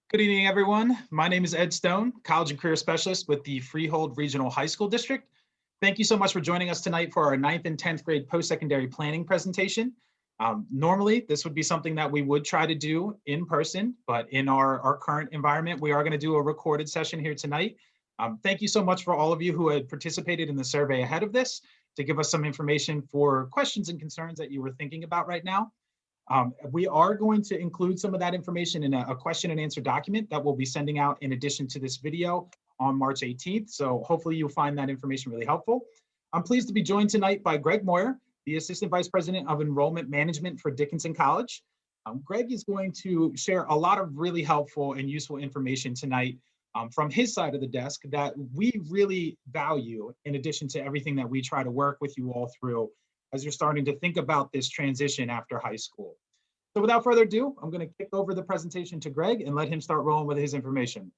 Good evening, everyone. My name is Ed Stone, College and Career Specialist with the Freehold Regional High School District. Thank you so much for joining us tonight for our 9th and 10th grade post-secondary planning presentation. Normally, this would be something that we would try to do in person, but in our current environment, we are going to do a recorded session here tonight. Thank you so much for all of you who had participated in the survey ahead of this to give us some information for questions and concerns that you were thinking about right now. We are going to include some of that information in a question and answer document that we'll be sending out in addition to this video on March 18th. So hopefully you'll find that information really helpful. I'm pleased to be joined tonight by Greg Moyer, the Assistant Vice President of Enrollment Management for Dickinson College. Greg is going to share a lot of really helpful and useful information tonight from his side of the desk that we really value, in addition to everything that we try to work with you all through as you're starting to think about this transition after high school. So without further ado, I'm going to kick over the presentation to Greg and let him start rolling with his information.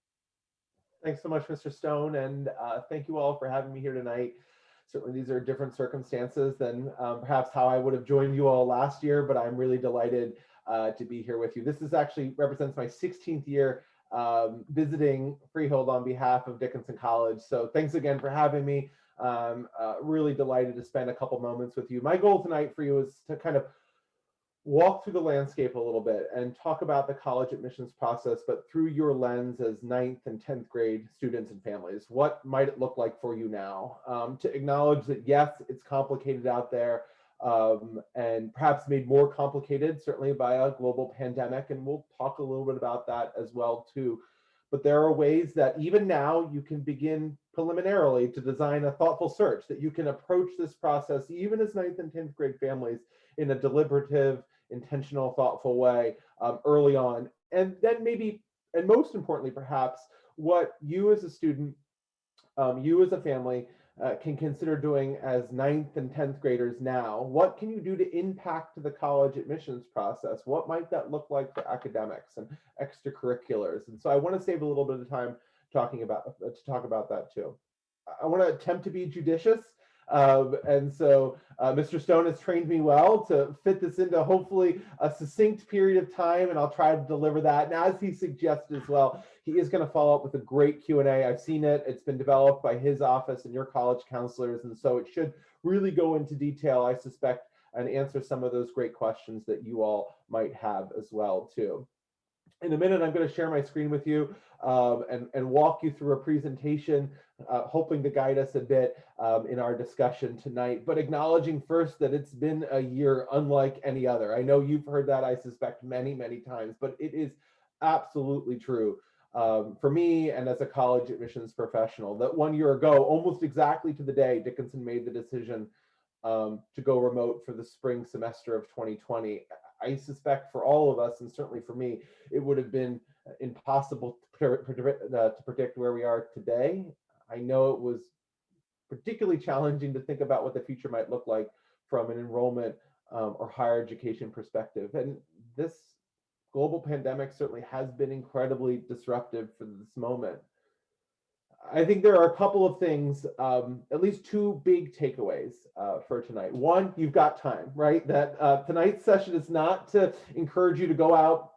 Thanks so much, Mr. Stone, and thank you all for having me here tonight. Certainly these are different circumstances than perhaps how I would have joined you all last year, but I'm really delighted to be here with you. This is actually represents my 16th year visiting Freehold on behalf of Dickinson College. So thanks again for having me. Really delighted to spend a couple moments with you. My goal tonight for you is to kind of walk through the landscape a little bit and talk about the college admissions process, but through your lens as 9th and 10th grade students and families. What might it look like for you now? To acknowledge that, yes, it's complicated out there, and perhaps made more complicated, certainly by a global pandemic, and we'll talk a little bit about that as well too. But there are ways that even now you can begin preliminarily to design a thoughtful search, that you can approach this process, even as 9th and 10th grade families, in a deliberative, intentional, thoughtful way early on. And then maybe, and most importantly, perhaps, what you as a student, you as a family, can consider doing as 9th and 10th graders now. What can you do to impact the college admissions process? What might that look like for academics and extracurriculars? And so I want to save a little bit of time talking about to talk about that too. I want to attempt to be judicious. And so Mr. Stone has trained me well to fit this into hopefully a succinct period of time, and I'll try to deliver that. And as he suggested as well, he is going to follow up with a great Q&A. I've seen it. It's been developed by his office and your college counselors, and so it should really go into detail, I suspect, and answer some of those great questions that you all might have as well too. In a minute, I'm going to share my screen with you and walk you through a presentation, hoping to guide us a bit in our discussion tonight, but acknowledging first that it's been a year unlike any other. I know you've heard that, I suspect, many, many times, but it is absolutely true for me and as a college admissions professional that 1 year ago, almost exactly to the day, Dickinson made the decision to go remote for the spring semester of 2020. I suspect for all of us, and certainly for me, it would have been impossible to predict where we are today. I know it was particularly challenging to think about what the future might look like from an enrollment or higher education perspective. And this global pandemic certainly has been incredibly disruptive for this moment. I think there are a couple of things, at least two big takeaways for tonight. One, you've got time, right? That tonight's session is not to encourage you to go out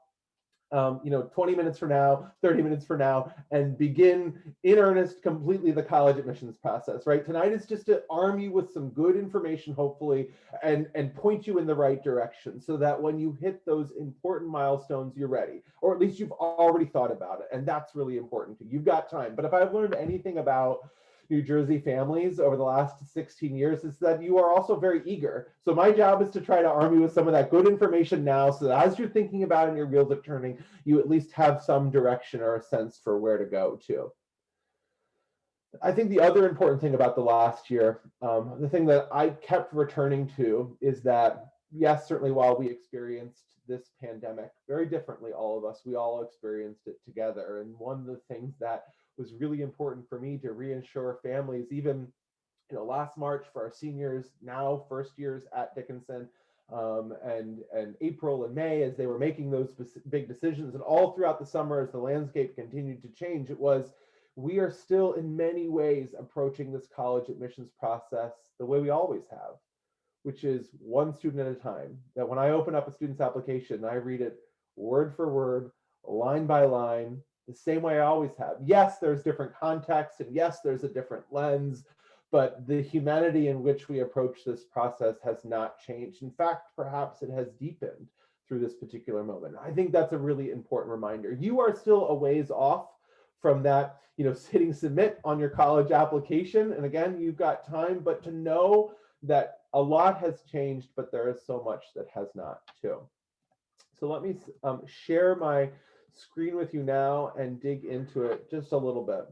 20 minutes from now, 30 minutes from now, and begin in earnest completely the college admissions process, right? Tonight is just to arm you with some good information, hopefully, and point you in the right direction so that when you hit those important milestones, you're ready, or at least you've already thought about it. And that's really important too. You've got time. But if I've learned anything about New Jersey families over the last 16 years is that you are also very eager. So my job is to try to arm you with some of that good information now so that as you're thinking about it and your wheels are turning, you at least have some direction or a sense for where to go to. I think the other important thing about the last year, the thing that I kept returning to is that, yes, certainly while we experienced this pandemic very differently, all of us, we all experienced it together. And one of the things that was really important for me to reassure families, even last March for our seniors, now first years at Dickinson, and April and May as they were making those big decisions, and all throughout the summer as the landscape continued to change, it was, we are still in many ways approaching this college admissions process the way we always have, which is one student at a time. That when I open up a student's application, I read it word for word, line by line, the same way I always have. Yes, there's different contexts, and yes, there's a different lens, but the humanity in which we approach this process has not changed. In fact, perhaps it has deepened through this particular moment. I think that's a really important reminder. You are still a ways off from that, hitting submit on your college application. And again, you've got time, but to know that a lot has changed, but there is so much that has not too. So let me share my screen with you now and dig into it just a little bit.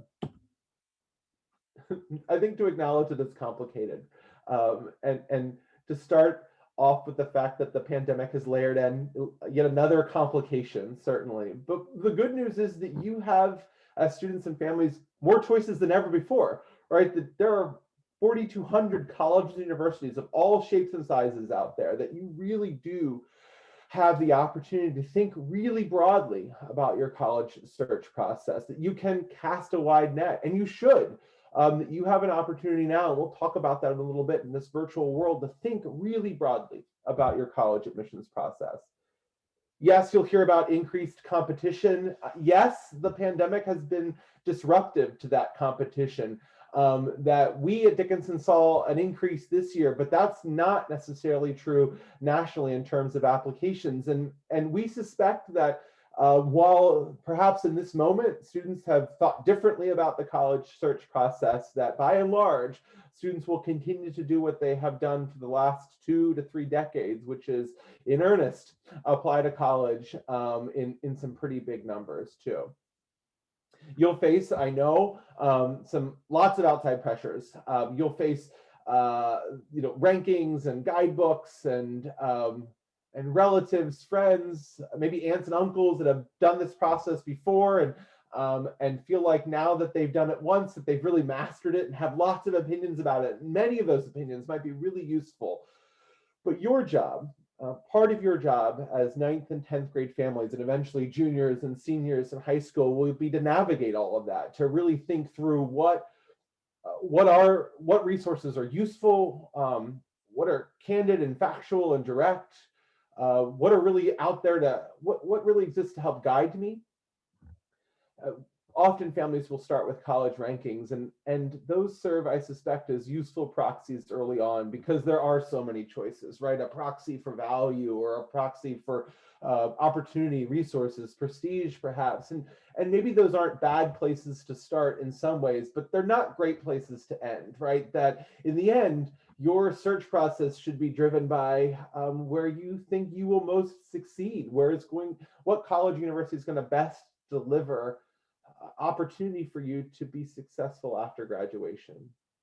I think to acknowledge that it's complicated, and to start off with the fact that the pandemic has layered in yet another complication, certainly. But the good news is that you have, as students and families, more choices than ever before, right? That there are 4,200 colleges and universities of all shapes and sizes out there, that you really do have the opportunity to think really broadly about your college search process, that you can cast a wide net, and you should. That you have an opportunity now, and we'll talk about that in a little bit, in this virtual world, to think really broadly about your college admissions process. Yes, you'll hear about increased competition. Yes, the pandemic has been disruptive to that competition. That we at Dickinson saw an increase this year, but that's not necessarily true nationally in terms of applications. And we suspect that while perhaps in this moment students have thought differently about the college search process, that by and large, students will continue to do what they have done for the last 2 to 3 decades, which is in earnest apply to college in some pretty big numbers too. You'll face, I know, lots of outside pressures. You'll face, rankings and guidebooks and relatives, friends, maybe aunts and uncles that have done this process before and feel like now that they've done it once, that they've really mastered it and have lots of opinions about it. Many of those opinions might be really useful. But your job, part of your job as 9th and 10th grade families, and eventually juniors and seniors in high school, will be to navigate all of that, to really think through what resources are useful, what are candid and factual and direct, what are really out there what really exists to help guide me. Often families will start with college rankings, and those serve, I suspect, as useful proxies early on, because there are so many choices, right? A proxy for value, or a proxy for opportunity, resources, prestige, perhaps. And maybe those aren't bad places to start in some ways, but they're not great places to end, right? That in the end, your search process should be driven by where you think you will most succeed, what college university is going to best deliver opportunity for you to be successful after graduation.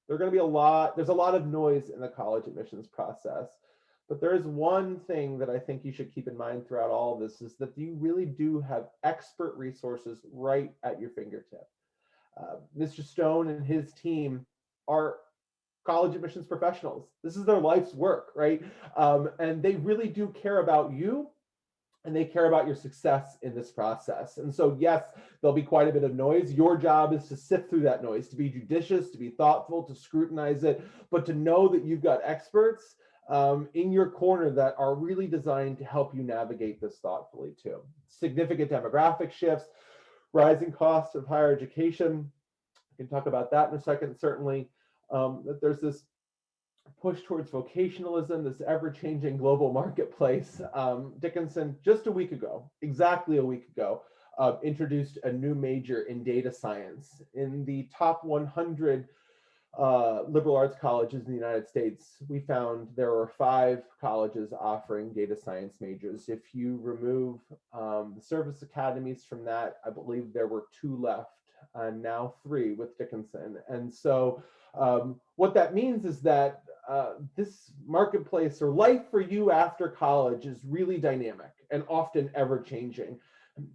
There's a lot of noise in the college admissions process, but there is one thing that I think you should keep in mind throughout all of this, is that you really do have expert resources right at your fingertip. Mr. Stone and his team are college admissions professionals. This is their life's work, right? And they really do care about you, and they care about your success in this process. And so, yes, there'll be quite a bit of noise. Your job is to sift through that noise, to be judicious, to be thoughtful, to scrutinize it, but to know that you've got experts in your corner that are really designed to help you navigate this thoughtfully too. Significant demographic shifts, rising costs of higher education. We can talk about that in a second, certainly. That there's this push towards vocationalism, this ever-changing global marketplace. Dickinson, just exactly a week ago, introduced a new major in data science. In the top 100 liberal arts colleges in the United States, we found there were 5 colleges offering data science majors. If you remove the service academies from that, I believe there were 2 left, and now 3 with Dickinson. And so what that means is that this marketplace, or life for you after college, is really dynamic and often ever-changing.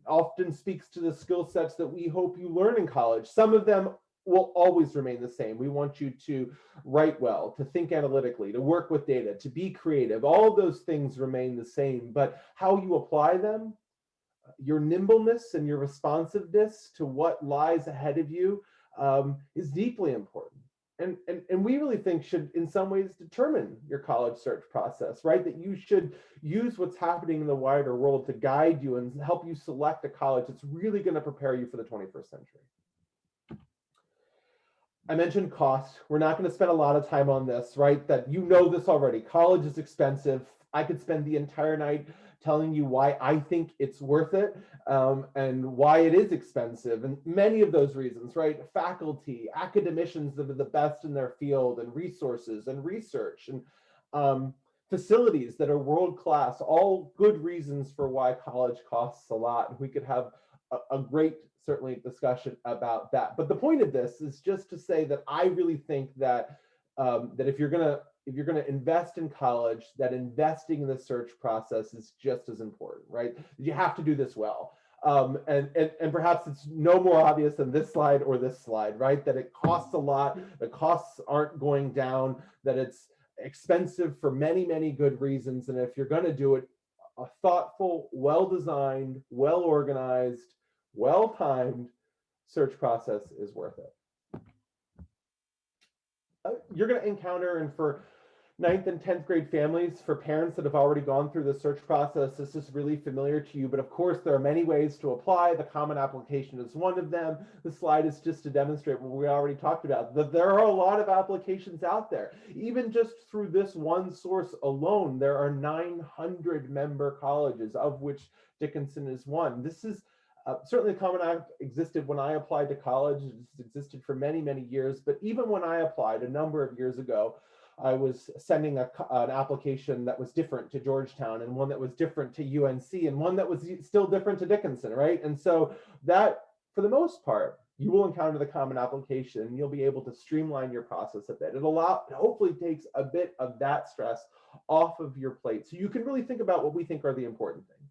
Often speaks to the skill sets that we hope you learn in college. Some of them will always remain the same. We want you to write well, to think analytically, to work with data, to be creative. All of those things remain the same, but how you apply them, your nimbleness and your responsiveness to what lies ahead of you, is deeply important. and we really think should in some ways determine your college search process, right? That you should use what's happening in the wider world to guide you and help you select a college that's really going to prepare you for the 21st century. I mentioned cost. We're not going to spend a lot of time on this, right? That you know this already. College is expensive. I could spend the entire night telling you why I think it's worth it, and why it is expensive. And many of those reasons, right? Faculty, academicians that are the best in their field, and resources and research, and facilities that are world class, all good reasons for why college costs a lot. We could have a great certainly discussion about that. But the point of this is just to say that I really think that that if you're gonna invest in college, that investing in the search process is just as important, right? You have to do this well. And perhaps it's no more obvious than this slide or this slide, right? That it costs a lot, the costs aren't going down, that it's expensive for many, many good reasons. And if you're gonna do it, a thoughtful, well-designed, well-organized, well-timed search process is worth it. You're going to encounter, and for 9th and 10th grade families, for parents that have already gone through the search process, this is really familiar to you. But of course, there are many ways to apply. The Common Application is one of them. The slide is just to demonstrate what we already talked about, that there are a lot of applications out there. Even just through this one source alone, there are 900 member colleges, of which Dickinson is one. This is certainly the Common App existed when I applied to college. It's existed for many, many years. But even when I applied a number of years ago, I was sending an application that was different to Georgetown, and one that was different to UNC, and one that was still different to Dickinson, right? And so that, for the most part, you will encounter the Common Application, and you'll be able to streamline your process a bit. It hopefully takes a bit of that stress off of your plate, so you can really think about what we think are the important things,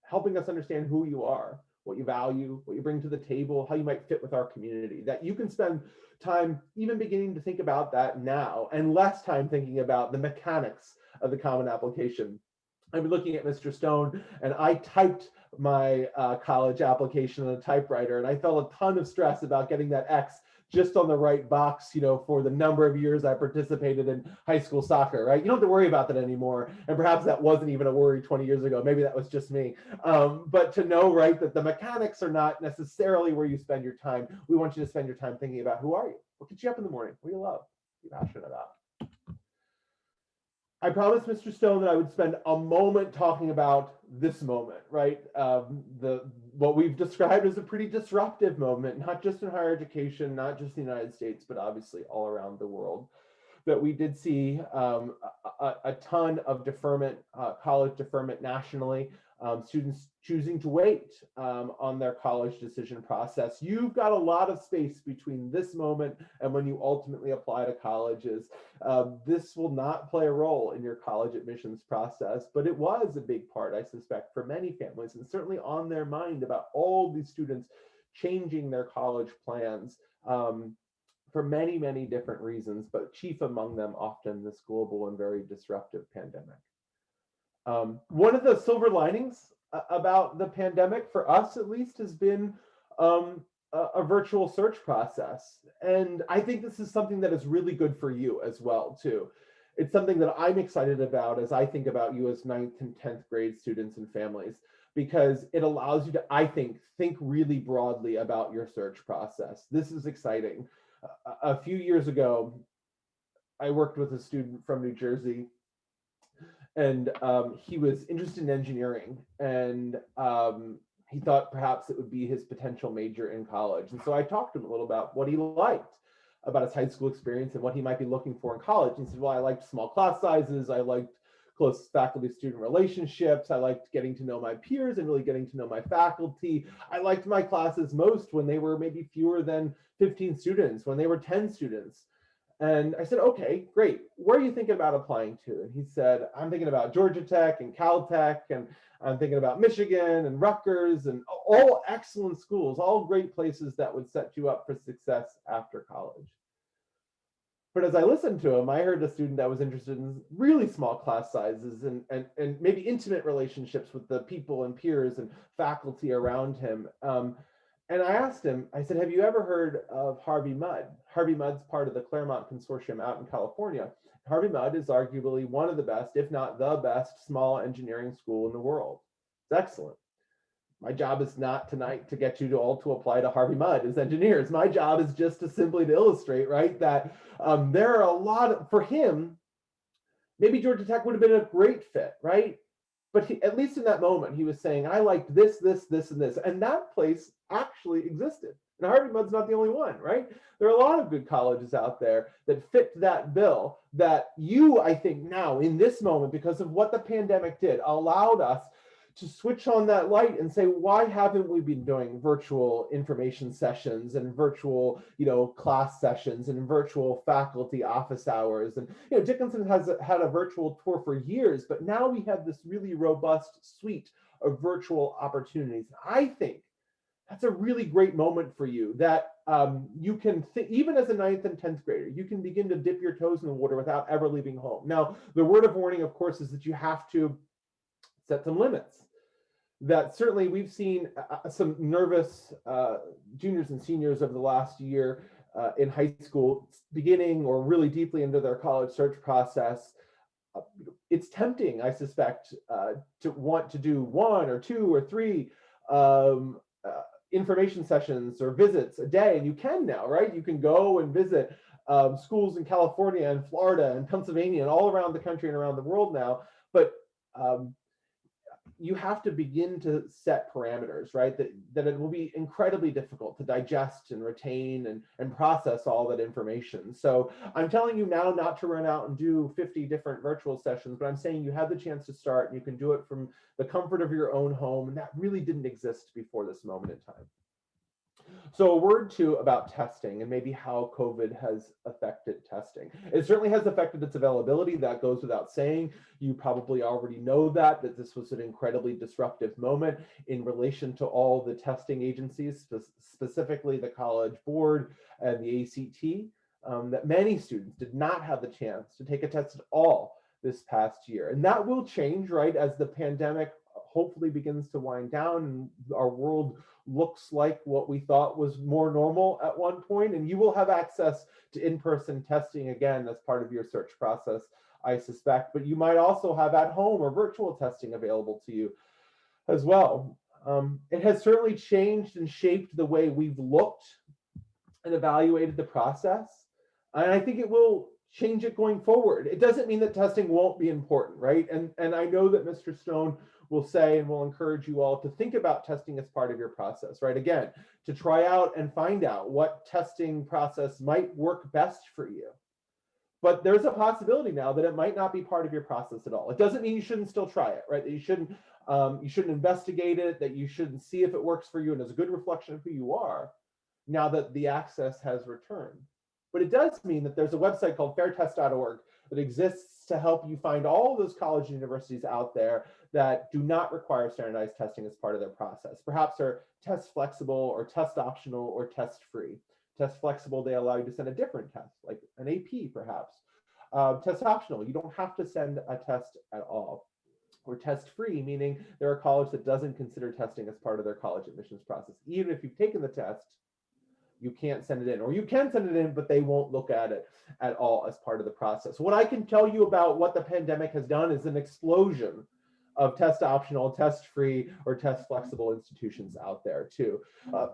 helping us understand who you are, what you value, what you bring to the table, how you might fit with our community, that you can spend time even beginning to think about that now, and less time thinking about the mechanics of the Common Application. I've been looking at Mr. Stone, and I typed my college application on a typewriter, and I felt a ton of stress about getting that X just on the right box, for the number of years I participated in high school soccer, right? You don't have to worry about that anymore. And perhaps that wasn't even a worry 20 years ago. Maybe that was just me. But to know, right, that the mechanics are not necessarily where you spend your time. We want you to spend your time thinking about, who are you? What gets you up in the morning? What do you love? What are you passionate about? I promised Mr. Stone that I would spend a moment talking about this moment, right? What we've described as a pretty disruptive moment, not just in higher education, not just in the United States, but obviously all around the world. That we did see a ton of deferment, college deferment nationally, students choosing to wait on their college decision process. You've got a lot of space between this moment and when you ultimately apply to colleges. This will not play a role in your college admissions process, but it was a big part, I suspect, for many families, and certainly on their mind about all these students changing their college plans. For many, many different reasons, but chief among them often this global and very disruptive pandemic. One of the silver linings about the pandemic, for us at least, has been a virtual search process. And I think this is something that is really good for you as well, too. It's something that I'm excited about as I think about you as 9th and 10th grade students and families, because it allows you to, I think really broadly about your search process. This is exciting. A few years ago, I worked with a student from New Jersey, and he was interested in engineering, and he thought perhaps it would be his potential major in college. And so I talked to him a little about what he liked about his high school experience and what he might be looking for in college. And he said, well, I liked small class sizes, I liked close faculty-student relationships, I liked getting to know my peers and really getting to know my faculty. I liked my classes most when they were maybe fewer than 15 students, when they were 10 students. And I said, okay, great. Where are you thinking about applying to? And he said, I'm thinking about Georgia Tech and Caltech, and I'm thinking about Michigan and Rutgers, and all excellent schools, all great places that would set you up for success after college. But as I listened to him, I heard a student that was interested in really small class sizes and maybe intimate relationships with the people and peers and faculty around him. And I asked him, I said, have you ever heard of Harvey Mudd? Harvey Mudd's part of the Claremont Consortium out in California. Harvey Mudd is arguably one of the best, if not the best, small engineering school in the world. It's excellent. My job is not tonight to get you to all to apply to Harvey Mudd as engineers. My job is just to simply to illustrate, right, that there are a lot of, for him, maybe Georgia Tech would have been a great fit, right? But at least in that moment, he was saying, I liked this, this, this, and this. And that place actually existed. And Harvey Mudd's not the only one, right? There are a lot of good colleges out there that fit that bill that you, I think now in this moment, because of what the pandemic did, allowed us to switch on that light and say, why haven't we been doing virtual information sessions and virtual, class sessions and virtual faculty office hours? And, Dickinson has had a virtual tour for years, but now we have this really robust suite of virtual opportunities. I think that's a really great moment for you that you can, even as a 9th and 10th grader, you can begin to dip your toes in the water without ever leaving home. Now, the word of warning, of course, is that you have to set some limits. That certainly we've seen some nervous juniors and seniors over the last year in high school, beginning or really deeply into their college search process. It's tempting, I suspect, to want to do 1 or 2 or 3 information sessions or visits a day. And you can now, right? You can go and visit schools in California and Florida and Pennsylvania and all around the country and around the world now. But you have to begin to set parameters, right? That it will be incredibly difficult to digest and retain and process all that information. So I'm telling you now not to run out and do 50 different virtual sessions, but I'm saying you have the chance to start and you can do it from the comfort of your own home. And that really didn't exist before this moment in time. So a word too about testing and maybe how COVID has affected testing. It certainly has affected its availability. That goes without saying. You probably already know that this was an incredibly disruptive moment in relation to all the testing agencies, specifically the College Board and the ACT, that many students did not have the chance to take a test at all this past year. And that will change, right, as the pandemic hopefully begins to wind down and our world looks like what we thought was more normal at one point, and you will have access to in-person testing again as part of your search process, I suspect, but you might also have at home or virtual testing available to you as well. It has certainly changed and shaped the way we've looked and evaluated the process, and I think it will change it going forward. It doesn't mean that testing won't be important, right? And I know that Mr. Stone will say and will encourage you all to think about testing as part of your process, right? Again, to try out and find out what testing process might work best for you. But there's a possibility now that it might not be part of your process at all. It doesn't mean you shouldn't still try it, right? That you shouldn't investigate it, that you shouldn't see if it works for you and is a good reflection of who you are now that the access has returned. But it does mean that there's a website called fairtest.org that exists to help you find all those colleges and universities out there that do not require standardized testing as part of their process. Perhaps are test flexible or test optional or test free. Test flexible, they allow you to send a different test, like an AP perhaps. Test optional, you don't have to send a test at all. Or test free, meaning there are colleges that doesn't consider testing as part of their college admissions process. Even if you've taken the test, you can't send it in, or you can send it in, but they won't look at it at all as part of the process. What I can tell you about what the pandemic has done is an explosion of test optional, test free, or test flexible institutions out there too.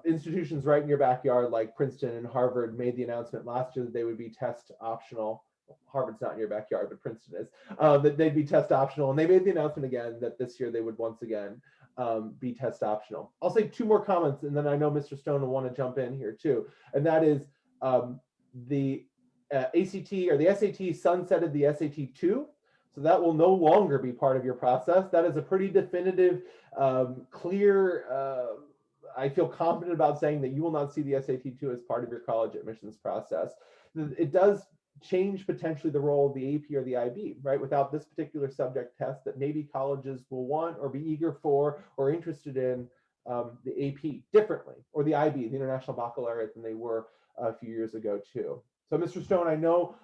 Institutions right in your backyard like Princeton and Harvard made the announcement last year that they would be test optional. Harvard's not in your backyard, but Princeton is, that they'd be test optional. And they made the announcement again that this year they would once again be test optional. I'll say 2 more comments, and then I know Mr. Stone will want to jump in here too. And that is the ACT or the SAT sunsetted the SAT 2. So that will no longer be part of your process. That is a pretty definitive, clear, I feel confident about saying that you will not see the SAT 2 as part of your college admissions process. It does change potentially the role of the AP or the IB, right? Without this particular subject test that maybe colleges will want or be eager for or interested in the AP differently, or the IB, the International Baccalaureate, than they were a few years ago too. So Mr. Stone, I know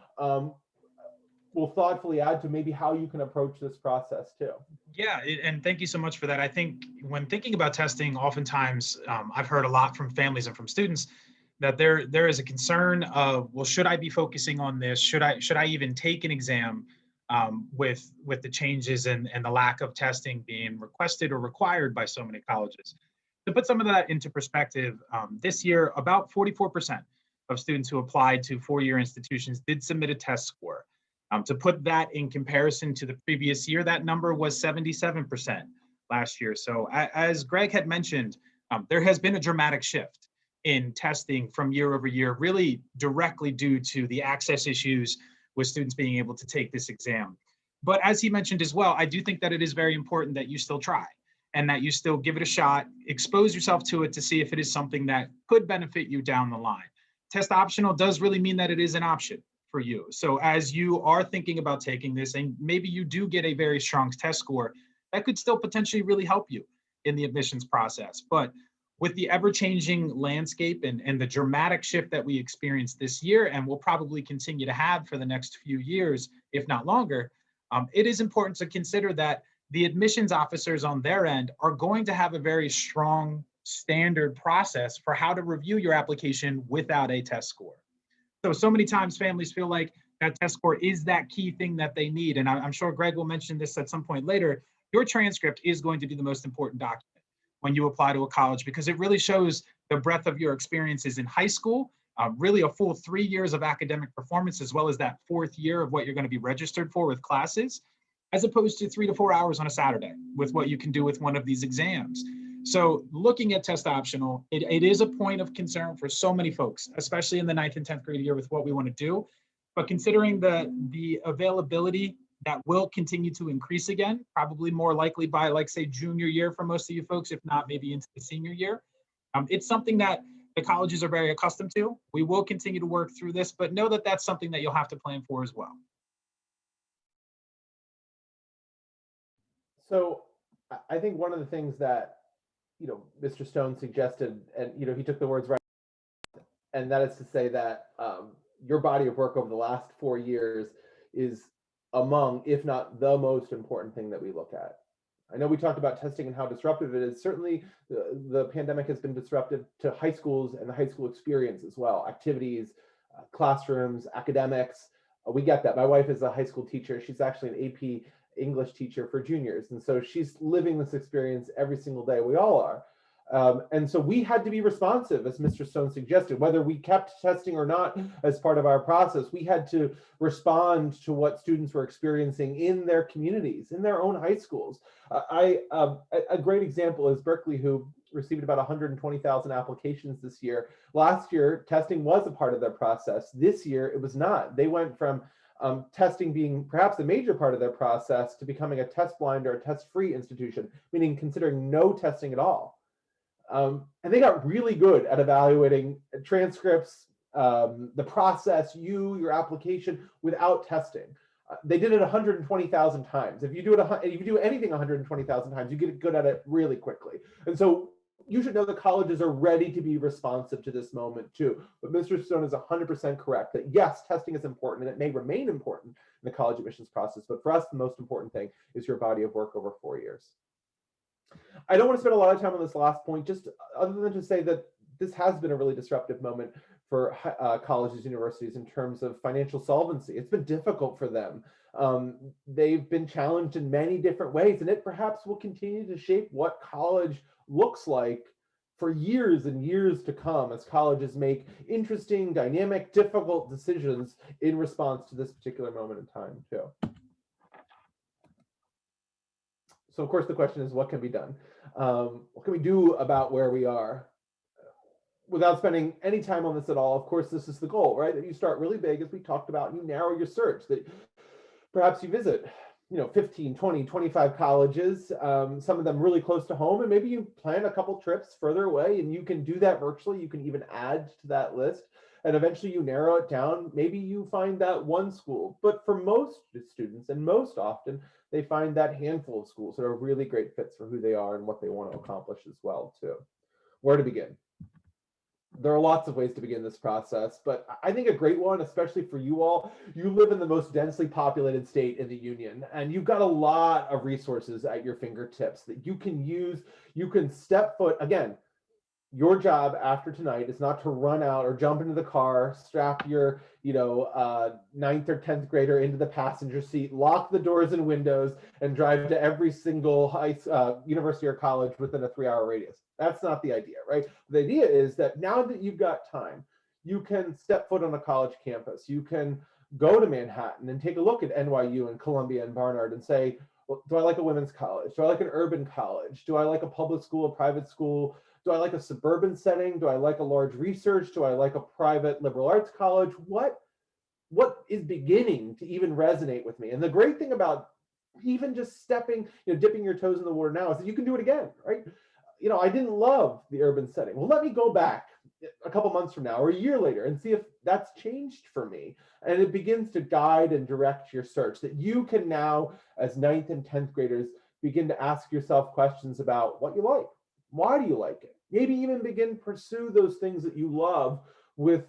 will thoughtfully add to maybe how you can approach this process too. Yeah, and thank you so much for that. I think when thinking about testing, oftentimes I've heard a lot from families and from students that there is a concern of, well, should I be focusing on this? Should I even take an exam with the changes and the lack of testing being requested or required by so many colleges? To put some of that into perspective, this year about 44% of students who applied to four-year institutions did submit a test score. To put that in comparison to the previous year, that number was 77% last year. So as Greg had mentioned, there has been a dramatic shift in testing from year over year, really directly due to the access issues with students being able to take this exam. But as he mentioned as well, I do think that it is very important that you still try and that you still give it a shot, expose yourself to it to see if it is something that could benefit you down the line. Test optional does really mean that it is an option for you. So as you are thinking about taking this, and maybe you do get a very strong test score, that could still potentially really help you in the admissions process. But with the ever-changing landscape and the dramatic shift that we experienced this year, and will probably continue to have for the next few years, if not longer, it is important to consider that the admissions officers on their end are going to have a very strong standard process for how to review your application without a test score. So many times families feel like that test score is that key thing that they need. And I'm sure Greg will mention this at some point later. Your transcript is going to be the most important document when you apply to a college, because it really shows the breadth of your experiences in high school, really a full 3 years of academic performance, as well as that fourth year of what you're going to be registered for with classes, as opposed to 3 to 4 hours on a Saturday with what you can do with one of these exams. So looking at test optional, it is a point of concern for so many folks, especially in the 9th and 10th grade year with what we want to do. But considering the availability that will continue to increase again, probably more likely by, like, say, junior year for most of you folks, if not maybe into the senior year, it's something that the colleges are very accustomed to. We will continue to work through this, but know that that's something that you'll have to plan for as well. So I think one of the things that, Mr. Stone suggested, and, he took the words right, and that is to say that your body of work over the last 4 years is among, if not the most important thing that we look at. I know we talked about testing and how disruptive it is. Certainly, the pandemic has been disruptive to high schools and the high school experience as well. Activities, classrooms, academics. We get that. My wife is a high school teacher. She's actually an AP English teacher for juniors. And so she's living this experience every single day. We all are. And so we had to be responsive, as Mr. Stone suggested, whether we kept testing or not as part of our process. We had to respond to what students were experiencing in their communities, in their own high schools. A great example is Berkeley, who received about 120,000 applications this year. Last year, testing was a part of their process. This year, it was not. They went from testing being perhaps a major part of their process to becoming a test blind or a test-free institution, meaning considering no testing at all. And they got really good at evaluating transcripts, the process, your application without testing. They did it 120,000 times. If you do anything 120,000 times, you get good at it really quickly. And so you should know the colleges are ready to be responsive to this moment too. But Mr. Stone is 100% correct that yes, testing is important and it may remain important in the college admissions process. But for us, the most important thing is your body of work over 4 years. I don't want to spend a lot of time on this last point, just other than to say that this has been a really disruptive moment for colleges, universities in terms of financial solvency. It's been difficult for them. They've been challenged in many different ways, and it perhaps will continue to shape what college looks like for years and years to come as colleges make interesting, dynamic, difficult decisions in response to this particular moment in time too. So of course the question is, what can be done? What can we do about where we are? Without spending any time on this at all, of course, this is the goal, right? That you start really big, as we talked about, and you narrow your search, that perhaps you visit, 15, 20, 25 colleges, some of them really close to home, and maybe you plan a couple trips further away, and you can do that virtually. You can even add to that list, and eventually you narrow it down. Maybe you find that one school, but for most students, and most often, they find that handful of schools that are really great fits for who they are and what they want to accomplish as well, too. Where to begin? There are lots of ways to begin this process, but I think a great one, especially for you all, you live in the most densely populated state in the union, and you've got a lot of resources at your fingertips that you can use. You can step foot, again, your job after tonight is not to run out or jump into the car, strap your, ninth or 10th grader into the passenger seat, lock the doors and windows, and drive to every single university or college within a 3-hour radius. That's not the idea, right? The idea is that now that you've got time, you can step foot on a college campus. You can go to Manhattan and take a look at NYU and Columbia and Barnard and say, well, do I like a women's college? Do I like an urban college? Do I like a public school, a private school? Do I like a suburban setting? Do I like a large research? Do I like a private liberal arts college? What is beginning to even resonate with me? And the great thing about even just stepping, dipping your toes in the water now is that you can do it again, right? I didn't love the urban setting. Well, let me go back a couple months from now or a year later and see if that's changed for me. And it begins to guide and direct your search, that you can now, as 9th and 10th graders, begin to ask yourself questions about what you like. Why do you like it? Maybe even begin to pursue those things that you love with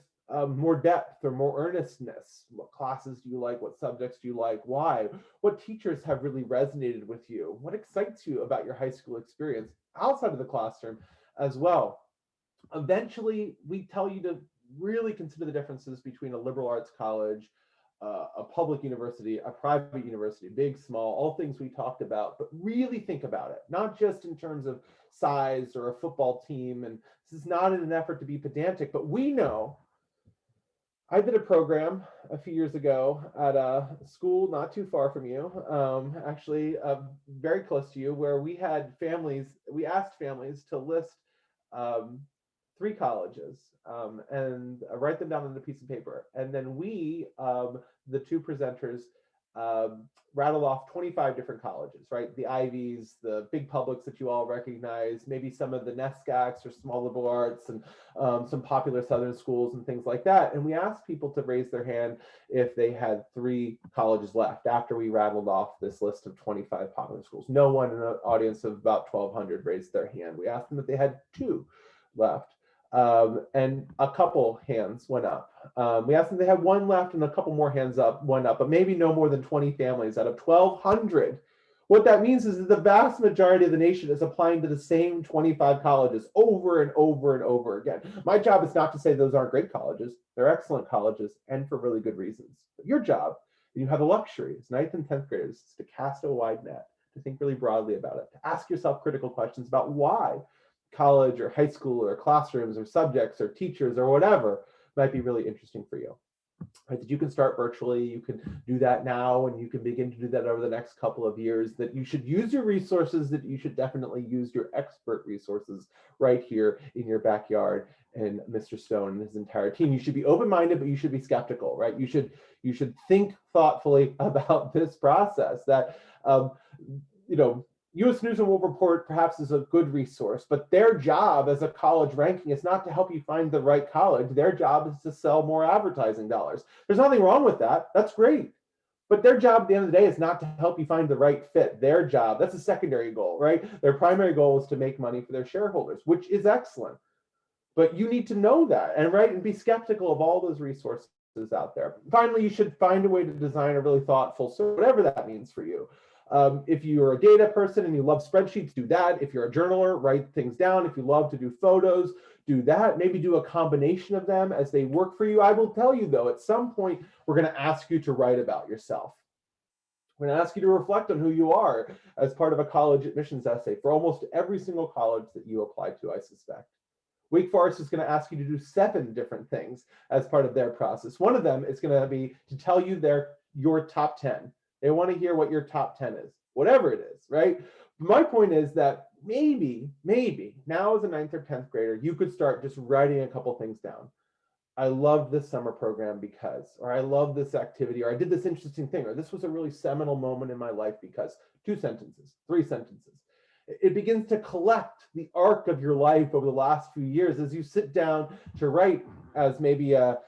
more depth or more earnestness. What classes do you like? What subjects do you like? Why? What teachers have really resonated with you? What excites you about your high school experience outside of the classroom as well? Eventually, we tell you to really consider the differences between a liberal arts college, a public university, a private university, big, small, all things we talked about, but really think about it, not just in terms of size or a football team. And this is not in an effort to be pedantic, but we know. I did a program a few years ago at a school not too far from you, actually very close to you, where we asked families to list 3 colleges and write them down on a piece of paper. And then we, the 2 presenters, rattled off 25 different colleges, right? The Ivies, the big publics that you all recognize, maybe some of the NESCACs or small liberal arts, and some popular Southern schools and things like that. And we asked people to raise their hand if they had 3 colleges left after we rattled off this list of 25 popular schools. No one in an audience of about 1,200 raised their hand. We asked them if they had 2 left. And a couple hands went up. We asked them if they had 1 left, and a couple more hands went up, but maybe no more than 20 families out of 1,200. What that means is that the vast majority of the nation is applying to the same 25 colleges over and over and over again. My job is not to say those aren't great colleges. They're excellent colleges, and for really good reasons. But your job, and you have the luxury as 9th and 10th graders, is to cast a wide net, to think really broadly about it, to ask yourself critical questions about why college or high school or classrooms or subjects or teachers or whatever might be really interesting for you. Right, that you can start virtually, you can do that now, and you can begin to do that over the next couple of years, that you should use your resources, that you should definitely use your expert resources right here in your backyard, and Mr. Stone and his entire team. You should be open-minded, but you should be skeptical, right? You should think thoughtfully about this process, that U.S. News and World Report perhaps is a good resource, but their job as a college ranking is not to help you find the right college. Their job is to sell more advertising dollars. There's nothing wrong with that. That's great. But their job at the end of the day is not to help you find the right fit. Their job, that's a secondary goal, right? Their primary goal is to make money for their shareholders, which is excellent. But you need to know that and be skeptical of all those resources out there. Finally, you should find a way to design a really thoughtful, so whatever that means for you. If you're a data person and you love spreadsheets, do that. If you're a journaler, write things down. If you love to do photos, do that. Maybe do a combination of them as they work for you. I will tell you though, at some point, we're going to ask you to write about yourself. We're going to ask you to reflect on who you are as part of a college admissions essay for almost every single college that you apply to, I suspect. Wake Forest is going to ask you to do 7 different things as part of their process. One of them is going to be to tell you your top 10. They want to hear what your top 10 is, whatever it is, right? My point is that maybe now as a 9th or 10th grader, you could start just writing a couple things down. I love this summer program because, or I love this activity, or I did this interesting thing, or this was a really seminal moment in my life because, 2 sentences, 3 sentences. It begins to collect the arc of your life over the last few years as you sit down to write as maybe a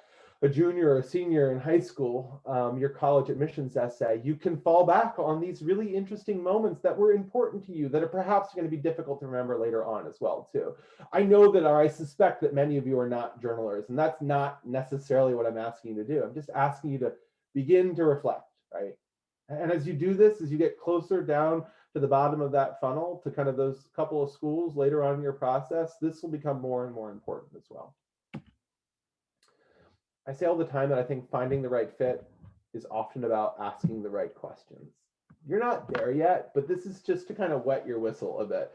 a junior or a senior in high school, your college admissions essay, you can fall back on these really interesting moments that were important to you that are perhaps going to be difficult to remember later on as well too. I know that, or I suspect that many of you are not journalers, and that's not necessarily what I'm asking you to do. I'm just asking you to begin to reflect, right? And as you do this, as you get closer down to the bottom of that funnel, to kind of those couple of schools later on in your process, this will become more and more important as well. I say all the time that I think finding the right fit is often about asking the right questions. You're not there yet, but this is just to kind of wet your whistle a bit,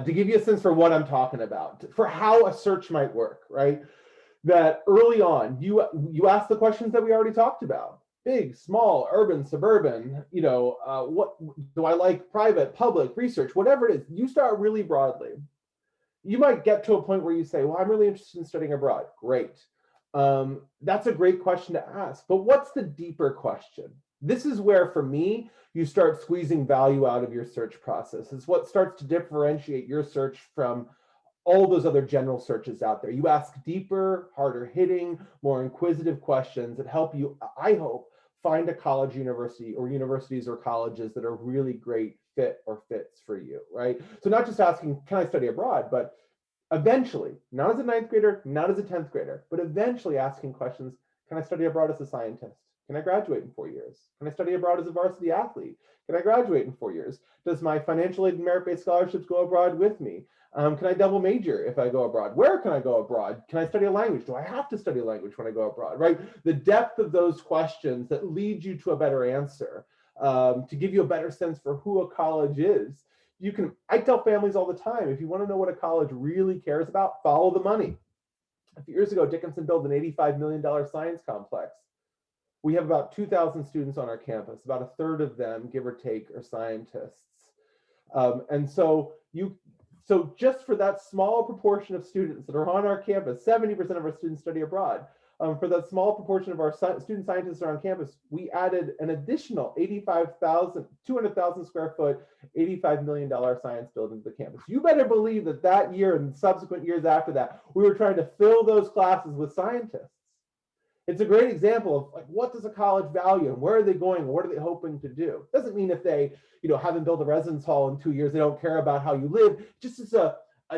to give you a sense for what I'm talking about, for how a search might work, right? That early on, you ask the questions that we already talked about. Big, small, urban, suburban, what do I like, private, public, research, whatever it is, you start really broadly. You might get to a point where you say, well, I'm really interested in studying abroad. Great. That's a great question to ask, but what's the deeper question? This is where, for me, you start squeezing value out of your search process. It's what starts to differentiate your search from all those other general searches out there. You ask deeper, harder hitting, more inquisitive questions that help you, I hope, find a college, university, or universities or colleges that are really great fit or fits for you, right? So not just asking, can I study abroad, but eventually, not as a 9th grader, not as a 10th grader, but eventually asking questions, can I study abroad as a scientist? Can I graduate in 4 years? Can I study abroad as a varsity athlete? Can I graduate in 4 years? Does my financial aid and merit-based scholarships go abroad with me? Can I double major if I go abroad? Where can I go abroad? Can I study a language? Do I have to study a language when I go abroad, right? The depth of those questions that lead you to a better answer, to give you a better sense for who a college is. I tell families all the time, if you want to know what a college really cares about, follow the money. A few years ago, Dickinson built an $85 million science complex. We have about 2,000 students on our campus. About a third of them, give or take, are scientists. And so just for that small proportion of students that are on our campus, 70% of our students study abroad. For that small proportion of our student scientists are on campus, we added an additional 200,000 square foot, $85 million science building to the campus. You better believe that year and subsequent years after that, we were trying to fill those classes with scientists. It's a great example of, like, what does a college value and where are they going and what are they hoping to do? Doesn't mean if they, haven't built a residence hall in 2 years, they don't care about how you live. Just as a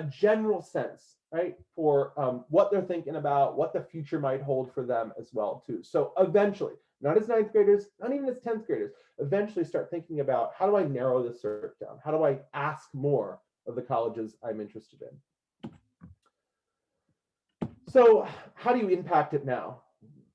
general sense, right, for what they're thinking about, what the future might hold for them as well too. So eventually, not as 9th graders, not even as 10th graders, eventually start thinking about, how do I narrow this search down? How do I ask more of the colleges I'm interested in? So how do you impact it now?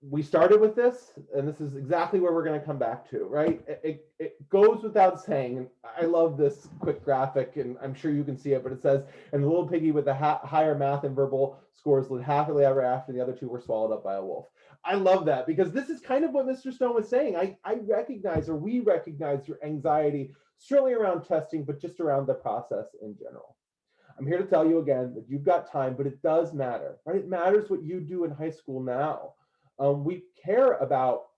We started with this, and this is exactly where we're going to come back to, right? It goes without saying, and I love this quick graphic, and I'm sure you can see it, but it says, and the little piggy with the higher math and verbal scores lived happily ever after, the other two were swallowed up by a wolf. I love that, because this is kind of what Mr. Stone was saying. I recognize, or we recognize, your anxiety, certainly around testing, but just around the process in general. I'm here to tell you again that you've got time, but it does matter, right? It matters what you do in high school now. We care about,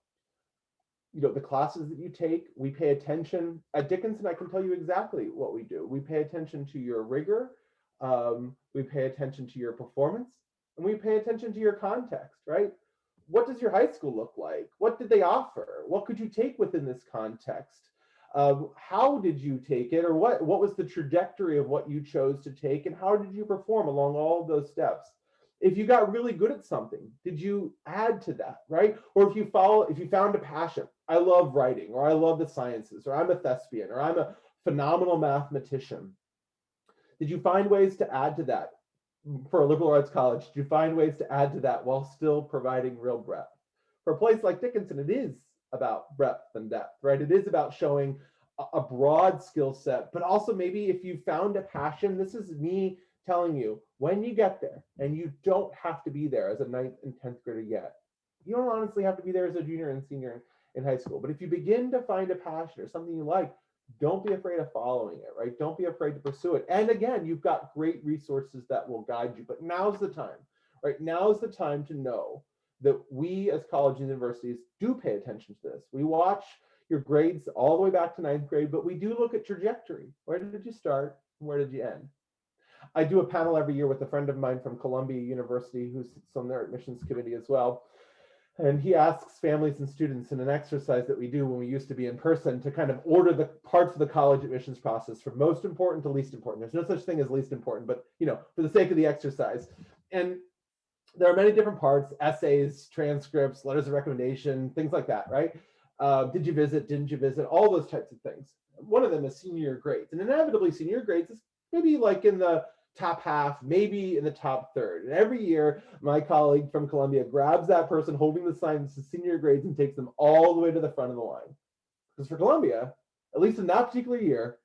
the classes that you take. We pay attention. At Dickinson, I can tell you exactly what we do. We pay attention to your rigor. We pay attention to your performance, and we pay attention to your context, right? What does your high school look like? What did they offer? What could you take within this context? How did you take it, or what was the trajectory of what you chose to take, and how did you perform along all of those steps? If you got really good at something, did you add to that, right? Or if you found a passion, I love writing, or I love the sciences, or I'm a thespian, or I'm a phenomenal mathematician. Did you find ways to add to that? For a liberal arts college, did you find ways to add to that while still providing real breadth? For a place like Dickinson, it is about breadth and depth, right? It is about showing a broad skill set, but also maybe if you found a passion, this is me telling you, when you get there, and you don't have to be there as a 9th and 10th grader yet. You don't honestly have to be there as a junior and senior in high school. But if you begin to find a passion or something you like, don't be afraid of following it, right? Don't be afraid to pursue it. And again, you've got great resources that will guide you. But now's the time, right? Now's the time to know that we as colleges and universities do pay attention to this. We watch your grades all the way back to 9th grade, but we do look at trajectory. Where did you start? Where did you end? I do a panel every year with a friend of mine from Columbia University who sits on their admissions committee as well. And he asks families and students in an exercise that we do when we used to be in person to kind of order the parts of the college admissions process from most important to least important. There's no such thing as least important, but for the sake of the exercise. And there are many different parts: essays, transcripts, letters of recommendation, things like that, right? Did you visit, didn't you visit, all those types of things. One of them is senior grades. And inevitably senior grades is maybe like in the top half, maybe in the top third. And every year, my colleague from Columbia grabs that person holding the sign that says senior grades and takes them all the way to the front of the line. Because for Columbia, at least in that particular year,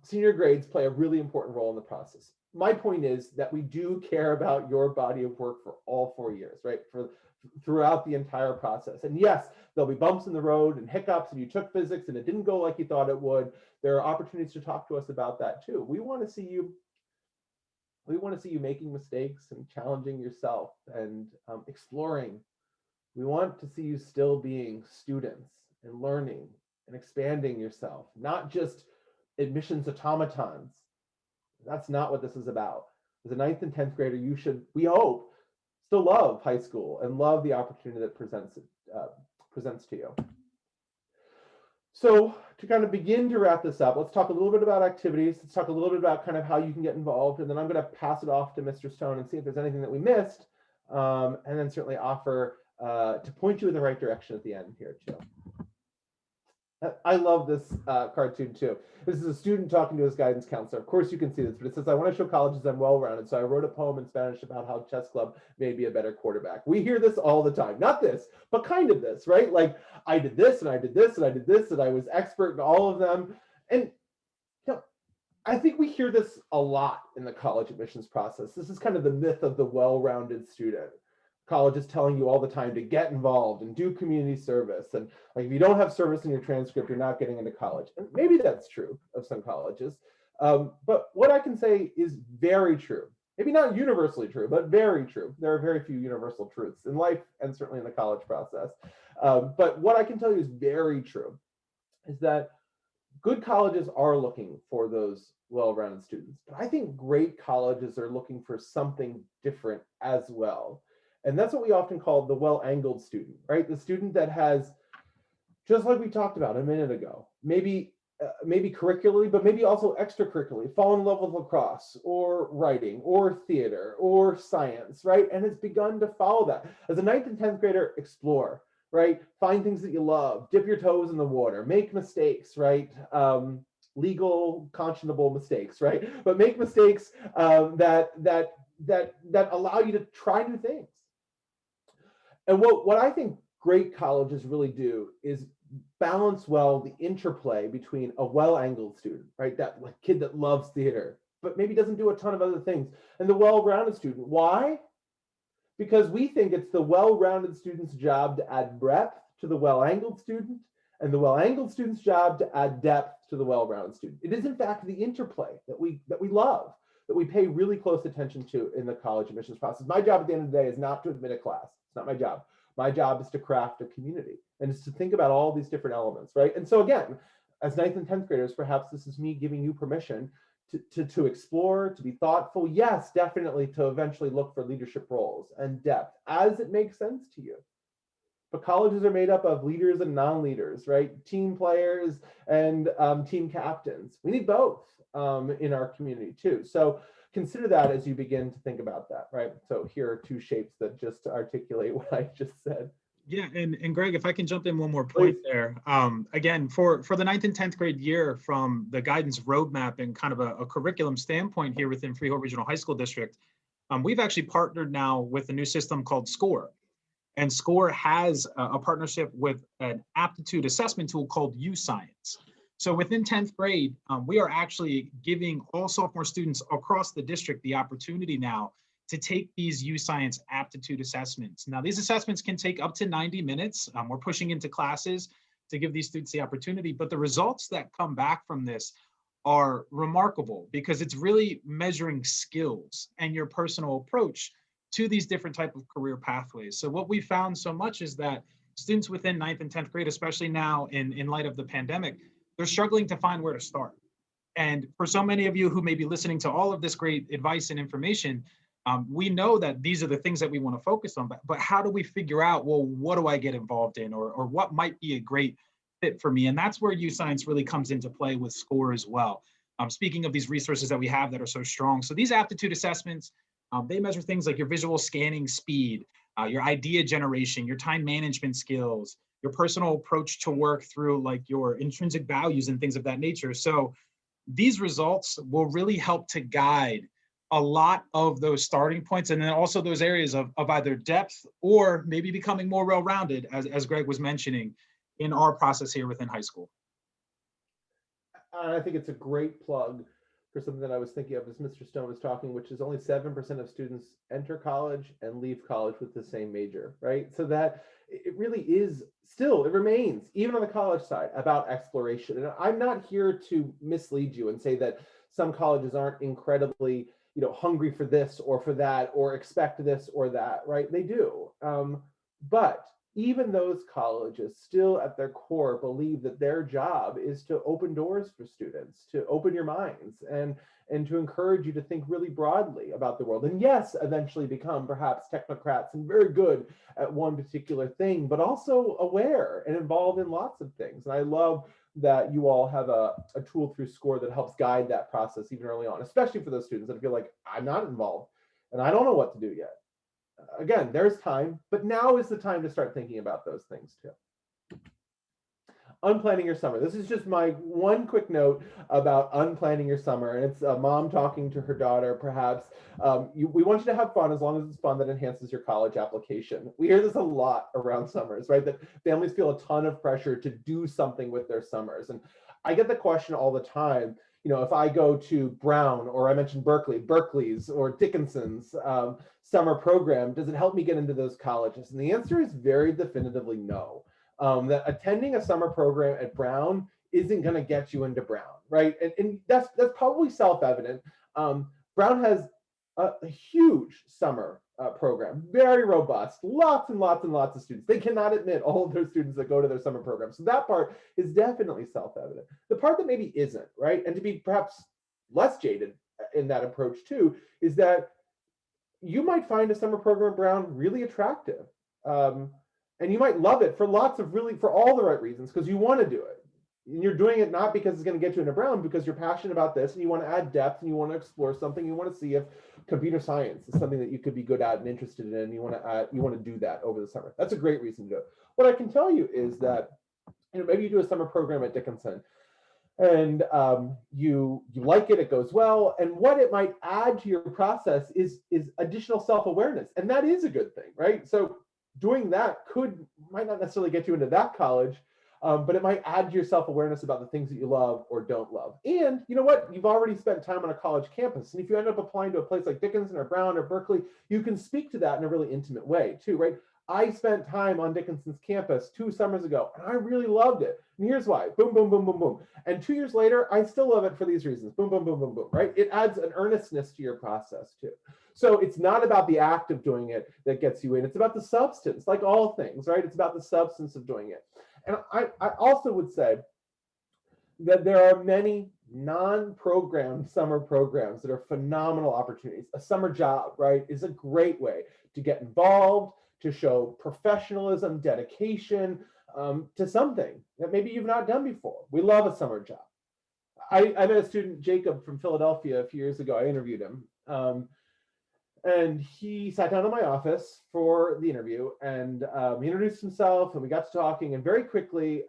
senior grades play a really important role in the process. My point is that we do care about your body of work for all 4 years, right? Throughout the entire process. And yes, there'll be bumps in the road and hiccups, and you took physics and it didn't go like you thought it would. There are opportunities to talk to us about that too. We want to see you making mistakes and challenging yourself and exploring. We want to see you still being students and learning and expanding yourself, not just admissions automatons. That's not what this is about. As a 9th and 10th grader, you should, we hope, still love high school and love the opportunity that presents to you. So to kind of begin to wrap this up, let's talk a little bit about activities. Let's talk a little bit about kind of how you can get involved. And then I'm going to pass it off to Mr. Stone and see if there's anything that we missed. And then certainly offer to point you in the right direction at the end here too. I love this cartoon too. This is a student talking to his guidance counselor. Of course you can see this, but it says, "I want to show colleges I'm well-rounded, so I wrote a poem in Spanish about how chess club made me a better quarterback." We hear this all the time. Not this, but kind of this, right? Like, I did this and I did this and I did this and I was expert in all of them. And I think we hear this a lot in the college admissions process. This is kind of the myth of the well-rounded student. College is telling you all the time to get involved and do community service. And like, if you don't have service in your transcript, you're not getting into college. And maybe that's true of some colleges. But what I can say is very true. Maybe not universally true, but very true. There are very few universal truths in life and certainly in the college process. But what I can tell you is very true is that good colleges are looking for those well-rounded students. But I think great colleges are looking for something different as well. And that's what we often call the well-angled student, right? The student that has, just like we talked about a minute ago, maybe curricularly, but maybe also extracurricularly, fallen in love with lacrosse or writing or theater or science, right? And has begun to follow that. As a 9th and 10th grader, explore, right? Find things that you love, dip your toes in the water, make mistakes, right? Legal, conscionable mistakes, right? But make mistakes that allow you to try new things. And what I think great colleges really do is balance well the interplay between a well-angled student, right? That like kid that loves theater, but maybe doesn't do a ton of other things, and the well-rounded student. Why? Because we think it's the well-rounded student's job to add breadth to the well-angled student, and the well-angled student's job to add depth to the well-rounded student. It is in fact the interplay that we love, that we pay really close attention to in the college admissions process. My job at the end of the day is not to admit a class. It's not my job. My job is to craft a community and it's to think about all these different elements, right? And so again, as 9th and 10th graders, perhaps this is me giving you permission to explore, to be thoughtful. Yes, definitely to eventually look for leadership roles and depth as it makes sense to you. But colleges are made up of leaders and non-leaders, right? Team players and team captains. We need both in our community too. So consider that as you begin to think about that, right? So here are two shapes that just articulate what I just said. Yeah, and Greg, if I can jump in one more point there. Again, for the 9th and 10th grade year, from the guidance roadmap and kind of a curriculum standpoint here within Freehold Regional High School District, we've actually partnered now with a new system called SCORE. And SCORE has a partnership with an aptitude assessment tool called U-Science. So within 10th grade, we are actually giving all sophomore students across the district the opportunity now to take these U-Science aptitude assessments. Now, these assessments can take up to 90 minutes. We're pushing into classes to give these students the opportunity, but the results that come back from this are remarkable because it's really measuring skills and your personal approach to these different type of career pathways. So what we found so much is that students within 9th and 10th grade, especially now in light of the pandemic, they're struggling to find where to start. And for so many of you who may be listening to all of this great advice and information, We know that these are the things that we want to focus on, but how do we figure out, well, what do I get involved in, or what might be a great fit for me? And that's where U-Science really comes into play with SCORE as well. Speaking of these resources that we have that are so strong. So these aptitude assessments, they measure things like your visual scanning speed, your idea generation, your time management skills, your personal approach to work through like your intrinsic values and things of that nature. So these results will really help to guide a lot of those starting points, and then also those areas of either depth or maybe becoming more well-rounded, as Greg was mentioning, in our process here within high school. I think it's a great plug for something that I was thinking of as Mr. Stone was talking, which is only 7% of students enter college and leave college with the same major, right? So that it really is still, it remains, even on the college side, about exploration. And I'm not here to mislead you and say that some colleges aren't incredibly, hungry for this or for that, or expect this or that, right? They do. But even those colleges still at their core believe that their job is to open doors for students, to open your minds, and to encourage you to think really broadly about the world. And yes, eventually become perhaps technocrats and very good at one particular thing, but also aware and involved in lots of things. And I love that you all have a tool through SCORE that helps guide that process even early on, especially for those students that feel like, I'm not involved and I don't know what to do yet. Again, there's time, but now is the time to start thinking about those things too. Unplanning your summer. This is just my one quick note about unplanning your summer. And it's a mom talking to her daughter, perhaps. We want you to have fun as long as it's fun that enhances your college application. We hear this a lot around summers, right? That families feel a ton of pressure to do something with their summers. And I get the question all the time, if I go to Brown, or I mentioned Berkeley's or Dickinson's summer program, does it help me get into those colleges? And the answer is very definitively no. That attending a summer program at Brown isn't going to get you into Brown, right? And that's probably self-evident. Brown has a huge summer program, very robust, lots and lots and lots of students. They cannot admit all of their students that go to their summer program. So that part is definitely self-evident. The part that maybe isn't, right? And to be perhaps less jaded in that approach too, is that you might find a summer program at Brown really attractive. And you might love it for all the right reasons, because you want to do it. And you're doing it not because it's going to get you into Brown, because you're passionate about this and you want to add depth and you want to explore something. You want to see if computer science is something that you could be good at and interested in, and you want to do that over the summer. That's a great reason to do it. What I can tell you is that maybe you do a summer program at Dickinson and you like it, it goes well, and what it might add to your process is additional self-awareness, and that is a good thing, right? So doing that might not necessarily get you into that college, but it might add to your self-awareness about the things that you love or don't love. And you know what? You've already spent time on a college campus. And if you end up applying to a place like Dickinson or Brown or Berkeley, you can speak to that in a really intimate way too, right? I spent time on Dickinson's campus 2 summers ago, and I really loved it. And here's why. Boom, boom, boom, boom, boom. And 2 years later, I still love it for these reasons. Boom, boom, boom, boom, boom, right? It adds an earnestness to your process too. So it's not about the act of doing it that gets you in. It's about the substance, like all things, right? It's about the substance of doing it. And I also would say that there are many non-programmed summer programs that are phenomenal opportunities. A summer job, right, is a great way to get involved, to show professionalism, dedication to something that maybe you've not done before. We love a summer job. I met a student, Jacob, from Philadelphia a few years ago. I interviewed him. And he sat down in my office for the interview, and he introduced himself, and we got to talking, and very quickly,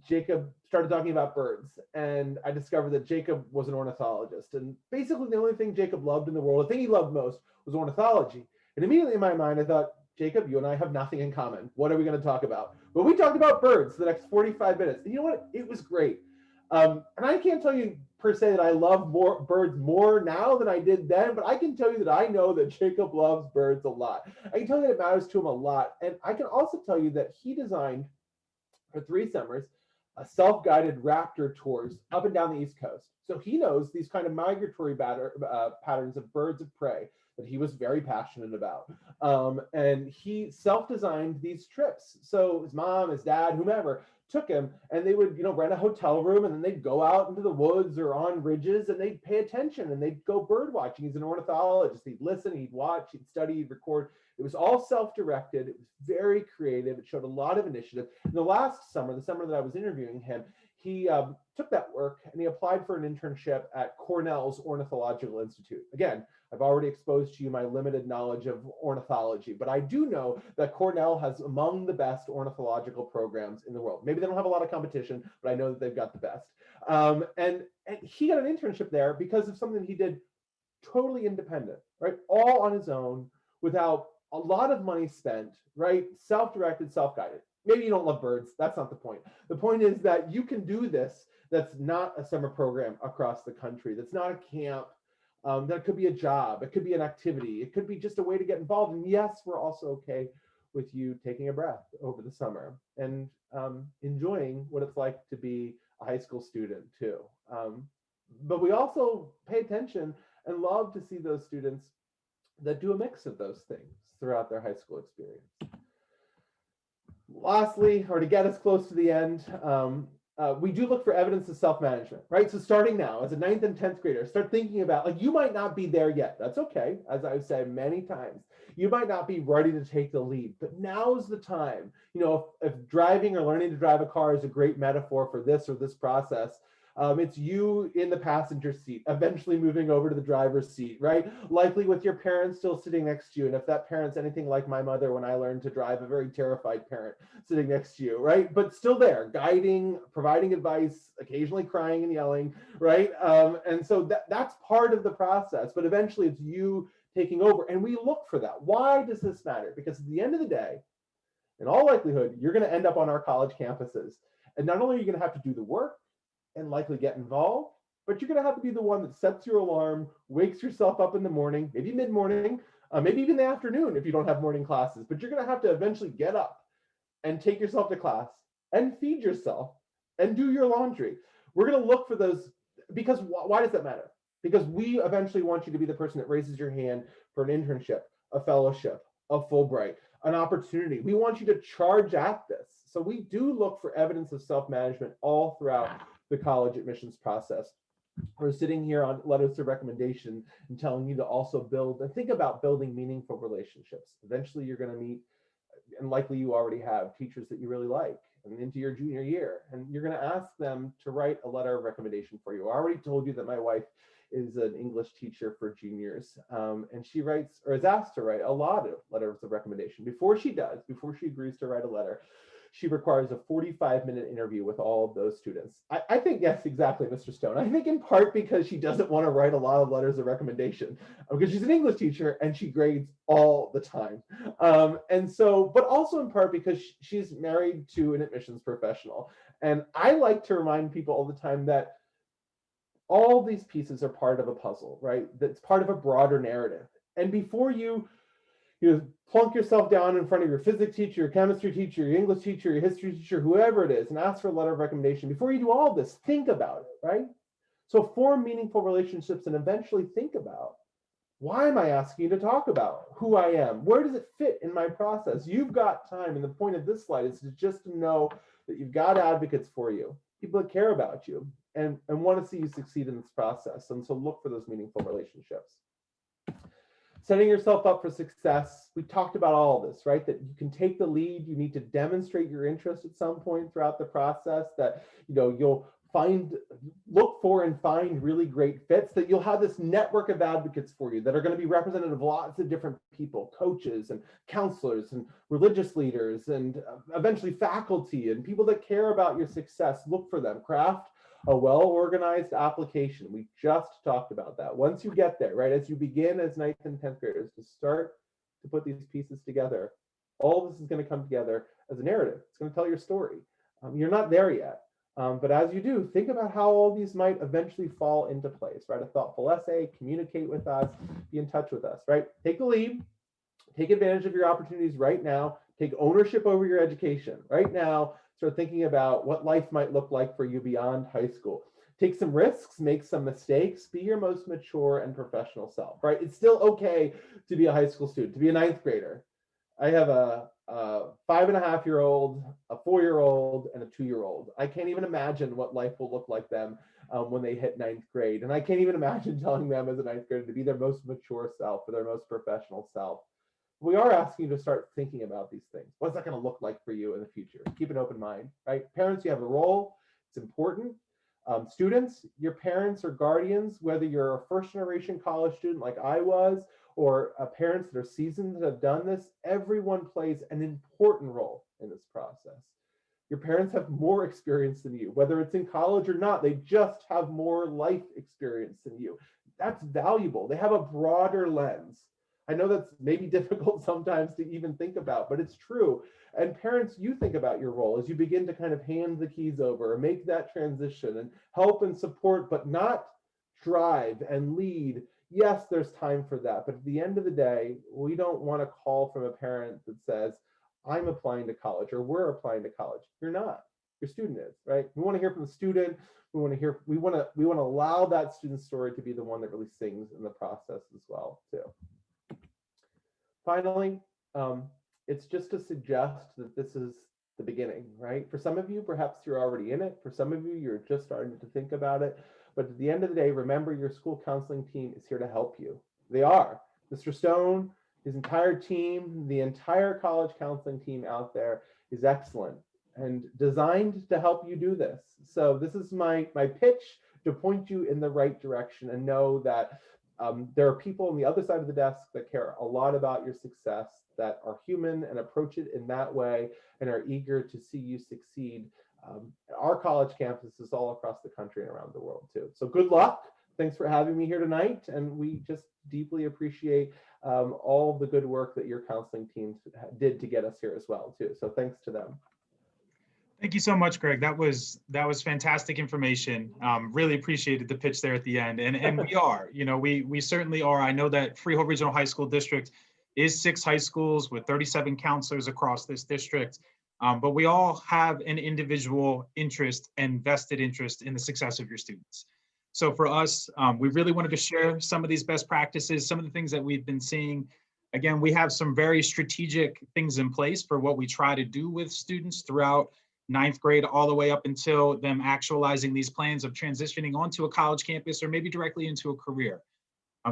Jacob started talking about birds, and I discovered that Jacob was an ornithologist. And basically the only thing Jacob loved in the world, the thing he loved most, was ornithology. And immediately in my mind, I thought, Jacob, you and I have nothing in common. What are we going to talk about? But we talked about birds for the next 45 minutes. And you know what? It was great. And I can't tell you per se that I love birds more now than I did then, but I can tell you that I know that Jacob loves birds a lot. I can tell you that it matters to him a lot. And I can also tell you that he designed, for 3 summers, a self-guided raptor tours up and down the East Coast. So he knows these kind of migratory patterns of birds of prey that he was very passionate about. And he self-designed these trips. So his mom, his dad, whomever, took him, and they would, rent a hotel room, and then they'd go out into the woods or on ridges, and they'd pay attention, and they'd go bird watching. He's an ornithologist. He'd listen, he'd watch, he'd study, he'd record. It was all self-directed. It was very creative. It showed a lot of initiative. And the last summer, the summer that I was interviewing him, he took that work and he applied for an internship at Cornell's Ornithological Institute. Again, I've already exposed to you my limited knowledge of ornithology, but I do know that Cornell has among the best ornithological programs in the world. Maybe they don't have a lot of competition, but I know that they've got the best. And he got an internship there because of something he did totally independent, right? All on his own, without a lot of money spent, right? Self-directed, self-guided. Maybe you don't love birds. That's not the point. The point is that you can do this. That's not a summer program across the country. That's not a camp. That could be a job. It could be an activity. It could be just a way to get involved. And yes, we're also okay with you taking a breath over the summer and enjoying what it's like to be a high school student too. But we also pay attention and love to see those students that do a mix of those things throughout their high school experience. Lastly, or to get us close to the end, we do look for evidence of self-management, right? So starting now, as a 9th and 10th grader, start thinking about, like, you might not be there yet. That's okay. As I've said many times, you might not be ready to take the lead, but now's the time. If driving or learning to drive a car is a great metaphor for this or this process, it's you in the passenger seat, eventually moving over to the driver's seat, right? Likely with your parents still sitting next to you. And if that parent's anything like my mother when I learned to drive, a very terrified parent sitting next to you, right? But still there, guiding, providing advice, occasionally crying and yelling, right? And so that's part of the process, but eventually it's you taking over. And we look for that. Why does this matter? Because at the end of the day, in all likelihood, you're going to end up on our college campuses. And not only are you going to have to do the work, and likely get involved, but you're going to have to be the one that sets your alarm, wakes yourself up in the morning, maybe mid-morning, maybe even the afternoon if you don't have morning classes, but you're going to have to eventually get up and take yourself to class and feed yourself and do your laundry. We're going to look for those, because why does that matter? Because we eventually want you to be the person that raises your hand for an internship, a fellowship, a Fulbright, an opportunity. We want you to charge at this. So we do look for evidence of self-management all throughout the college admissions process. We're sitting here on letters of recommendation and telling you to also build and think about building meaningful relationships. Eventually you're going to meet, and likely you already have, teachers that you really like and into your junior year, and you're going to ask them to write a letter of recommendation for you. I already told you that my wife is an English teacher for juniors, and she writes, or is asked to write, a lot of letters of recommendation. Before she agrees to write a letter, she requires a 45-minute interview with all of those students. I think, yes, exactly, Mr. Stone. I think in part because she doesn't want to write a lot of letters of recommendation, because she's an English teacher and she grades all the time. And so, but also in part because she's married to an admissions professional. And I like to remind people all the time that all these pieces are part of a puzzle, right? That's part of a broader narrative. And before you plunk yourself down in front of your physics teacher, your chemistry teacher, your English teacher, your history teacher, whoever it is, and ask for a letter of recommendation, before you do all this, think about it, right? So form meaningful relationships and eventually think about, why am I asking you to talk about who I am? Where does it fit in my process? You've got time. And the point of this slide is just to know that you've got advocates for you, people that care about you and want to see you succeed in this process. And so look for those meaningful relationships. Setting yourself up for success. We talked about all of this, right? That you can take the lead. You need to demonstrate your interest at some point throughout the process, that you'll look for and find really great fits, that you'll have this network of advocates for you that are going to be representative of lots of different people, coaches and counselors and religious leaders and eventually faculty and people that care about your success. Look for them. Craft a well-organized application. We just talked about that. Once you get there, right, as you begin as 9th and 10th graders to start to put these pieces together, all this is going to come together as a narrative. It's going to tell your story. You're not there yet. But as you do, think about how all these might eventually fall into place, right? A thoughtful essay, communicate with us, be in touch with us, right? Take the lead, take advantage of your opportunities right now, take ownership over your education right now. Start thinking about what life might look like for you beyond high school. Take some risks, make some mistakes, be your most mature and professional self, right? It's still okay to be a high school student, to be a 9th grader. I have a 5.5-year-old, a 4-year-old, and a 2-year-old. I can't even imagine what life will look like them when they hit 9th grade. And I can't even imagine telling them as a 9th grader to be their most mature self or their most professional self. We are asking you to start thinking about these things. What's that going to look like for you in the future? Keep an open mind, right? Parents, you have a role. It's important. Students, your parents or guardians, whether you're a first-generation college student like I was, or parents that are seasoned that have done this, everyone plays an important role in this process. Your parents have more experience than you, whether it's in college or not, they just have more life experience than you. That's valuable. They have a broader lens. I know that's maybe difficult sometimes to even think about, but it's true. And parents, you think about your role as you begin to kind of hand the keys over or make that transition and help and support, but not drive and lead. Yes, there's time for that. But at the end of the day, we don't want a call from a parent that says, I'm applying to college or we're applying to college. You're not. Your student is, right? We want to hear from the student. We want to allow that student's story to be the one that really sings in the process as well, too. Finally, it's just to suggest that this is the beginning, right? For some of you, perhaps you're already in it. For some of you, you're just starting to think about it. But at the end of the day, remember your school counseling team is here to help you. They are. Mr. Stone, his entire team, the entire college counseling team out there is excellent and designed to help you do this. So this is my pitch to point you in the right direction and know that there are people on the other side of the desk that care a lot about your success, that are human and approach it in that way and are eager to see you succeed. Our college campuses all across the country and around the world too. So good luck. Thanks for having me here tonight. And we just deeply appreciate all the good work that your counseling teams did to get us here as well too. So thanks to them. Thank you so much, Greg. That was fantastic information. Really appreciated the pitch there at the end. And we are, we certainly are. I know that Freehold Regional High School District is 6 high schools with 37 counselors across this district. But we all have an individual interest and vested interest in the success of your students. So for us, we really wanted to share some of these best practices, some of the things that we've been seeing. Again, we have some very strategic things in place for what we try to do with students throughout 9th grade all the way up until them actualizing these plans of transitioning onto a college campus or maybe directly into a career.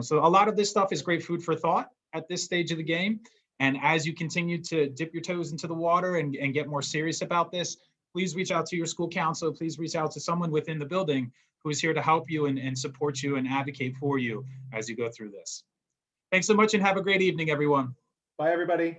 So a lot of this stuff is great food for thought at this stage of the game. And as you continue to dip your toes into the water and get more serious about this, please reach out to your school counselor. Please reach out to someone within the building who is here to help you and support you and advocate for you as you go through this. Thanks so much and have a great evening, everyone. Bye, everybody.